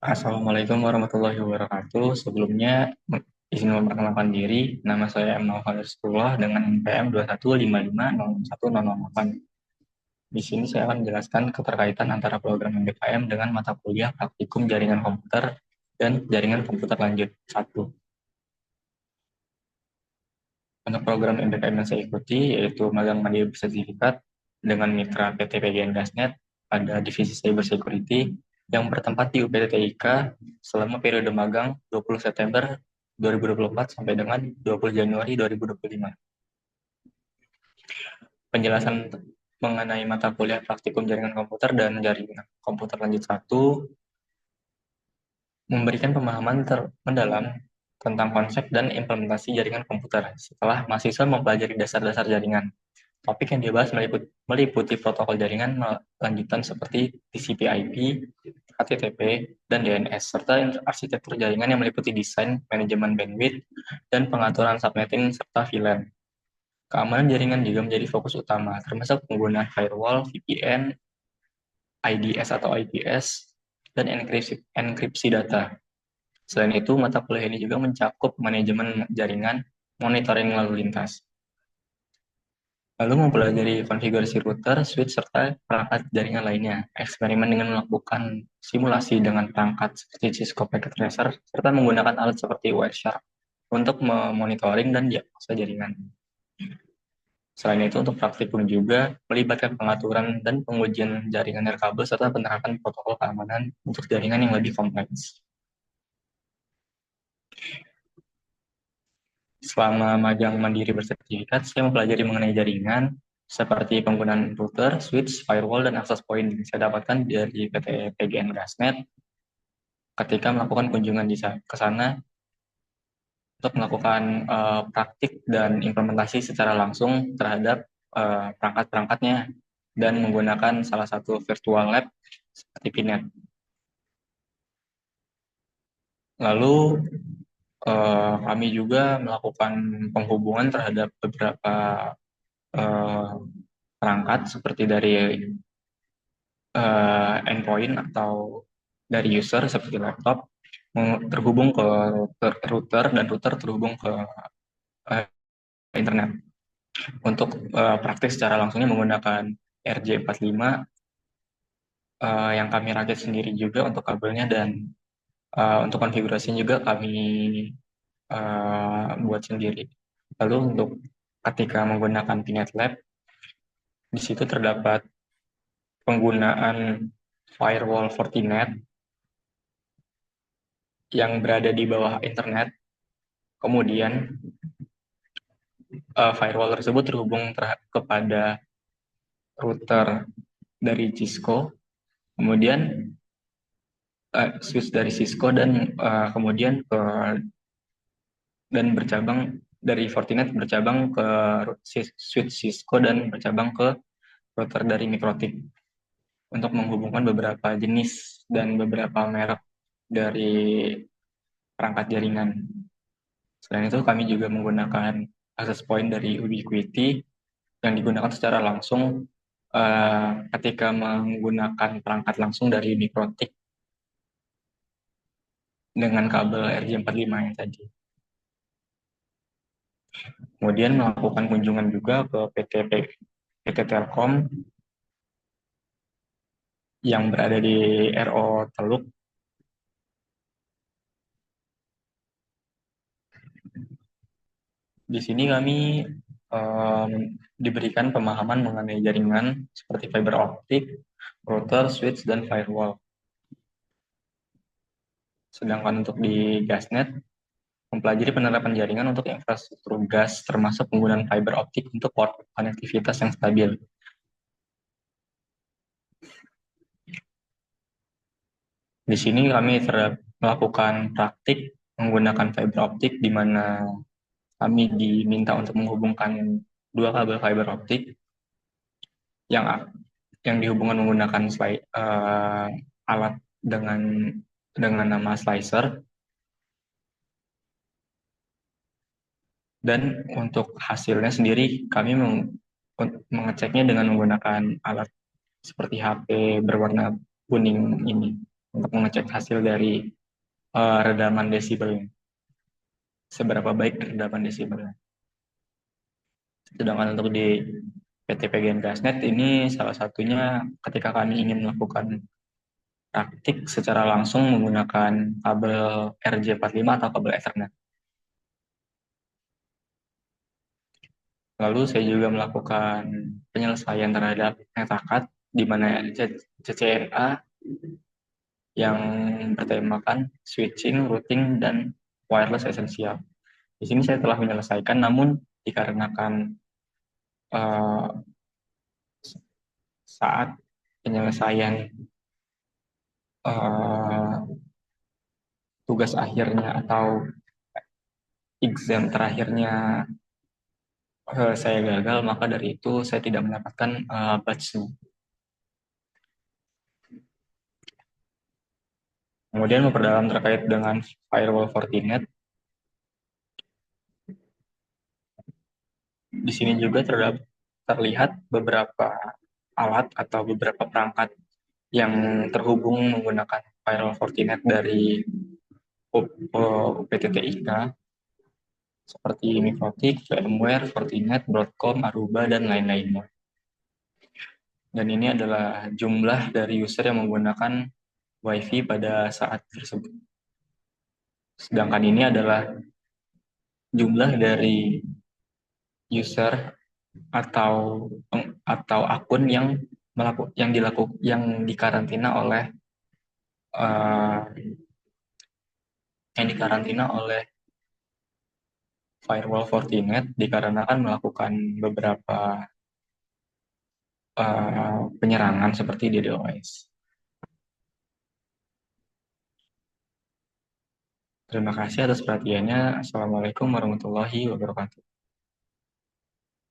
Assalamualaikum warahmatullahi wabarakatuh. Sebelumnya, izin memperkenalkan diri. Nama saya M. Naufal dengan NPM 2155018. Di sini saya akan menjelaskan keterkaitan antara program MBKM dengan mata kuliah praktikum jaringan komputer dan jaringan komputer lanjut 1. Untuk program MBKM yang saya ikuti yaitu magang mandiri bersertifikat dengan mitra PT PGN Gasnet pada divisi Cyber Security yang bertempat di UPT TIK selama periode magang 20 September 2024 sampai dengan 20 Januari 2025. Penjelasan mengenai mata kuliah praktikum jaringan komputer dan jaringan komputer lanjut 1 memberikan pemahaman mendalam tentang konsep dan implementasi jaringan komputer setelah mahasiswa mempelajari dasar-dasar jaringan. Topik yang dibahas meliputi protokol jaringan lanjutan seperti TCP/IP, HTTP, dan DNS, serta arsitektur jaringan yang meliputi desain, manajemen bandwidth, dan pengaturan subnetting serta VLAN. Keamanan jaringan juga menjadi fokus utama, termasuk penggunaan firewall, VPN, IDS atau IPS, dan enkripsi data. Selain itu, mata kuliah ini juga mencakup manajemen jaringan, monitoring lalu lintas. Lalu mempelajari konfigurasi router, switch, serta perangkat jaringan lainnya. Eksperimen dengan melakukan simulasi dengan perangkat seperti Cisco Packet Tracer, serta menggunakan alat seperti Wireshark untuk memonitoring dan diagnosa jaringan. Selain itu, untuk praktikum juga melibatkan pengaturan dan pengujian jaringan nirkabel serta penerapan protokol keamanan untuk jaringan yang lebih kompleks. Selama magang mandiri bersertifikat, saya mempelajari mengenai jaringan seperti penggunaan router, switch, firewall, dan access point yang saya dapatkan dari PT PGN Gasnet ketika melakukan kunjungan ke sana untuk melakukan praktik dan implementasi secara langsung terhadap perangkat-perangkatnya dan menggunakan salah satu virtual lab seperti PINET. Lalu kami juga melakukan penghubungan terhadap beberapa perangkat seperti dari endpoint atau dari user seperti laptop terhubung ke router dan router terhubung ke internet. Untuk praktik secara langsungnya menggunakan RJ45 yang kami rakit sendiri juga untuk kabelnya dan untuk konfigurasinya juga kami buat sendiri. Lalu untuk ketika menggunakan Pinet Lab, di situ terdapat penggunaan firewall Fortinet yang berada di bawah internet. Kemudian firewall tersebut terhubung kepada router dari Cisco, kemudian switch dari Cisco dan kemudian dan bercabang dari Fortinet bercabang ke switch Cisco dan bercabang ke router dari Mikrotik untuk menghubungkan beberapa jenis dan beberapa merek dari perangkat jaringan. Selain itu kami juga menggunakan access point dari Ubiquiti yang digunakan secara langsung ketika menggunakan perangkat langsung dari Mikrotik dengan kabel RJ45 yang tadi. Kemudian melakukan kunjungan juga ke PT Telkom yang berada di RO Teluk. Di sini kami diberikan pemahaman mengenai jaringan seperti fiber optik, router, switch, dan firewall. Sedangkan untuk di Gasnet, mempelajari penerapan jaringan untuk infrastruktur gas termasuk penggunaan fiber optik untuk konektivitas yang stabil. Di sini kami melakukan praktik menggunakan fiber optik di mana kami diminta untuk menghubungkan dua kabel fiber optik yang dihubungkan menggunakan alat dengan nama slicer. Dan untuk hasilnya sendiri kami mengeceknya dengan menggunakan alat seperti HP berwarna kuning ini untuk mengecek hasil dari redaman desibelnya, seberapa baik redaman desibelnya. Sedangkan untuk di PT PGN Gasnet ini salah satunya ketika kami ingin melakukan praktik secara langsung menggunakan kabel RJ45 atau kabel Ethernet. Lalu saya juga melakukan penyelesaian terhadap metakat di mana CCNA yang bertemakan switching, routing, dan wireless esensial. Di sini saya telah menyelesaikan, namun dikarenakan uh, saat penyelesaian uh, tugas akhirnya atau exam terakhirnya saya gagal, maka dari itu saya tidak mendapatkan badge. Kemudian memperdalam terkait dengan firewall Fortinet, di sini juga terlihat beberapa alat atau beberapa perangkat yang terhubung menggunakan firewall Fortinet dari UPTTIK seperti Microtik, VMware, Fortinet, Broadcom, Aruba, dan lain-lainnya. Dan ini adalah jumlah dari user yang menggunakan WiFi pada saat tersebut. Sedangkan ini adalah jumlah dari user atau akun yang dikarantina oleh uh, firewall Fortinet dikarenakan melakukan beberapa penyerangan seperti DDoS. Terima kasih atas perhatiannya. Assalamualaikum warahmatullahi wabarakatuh.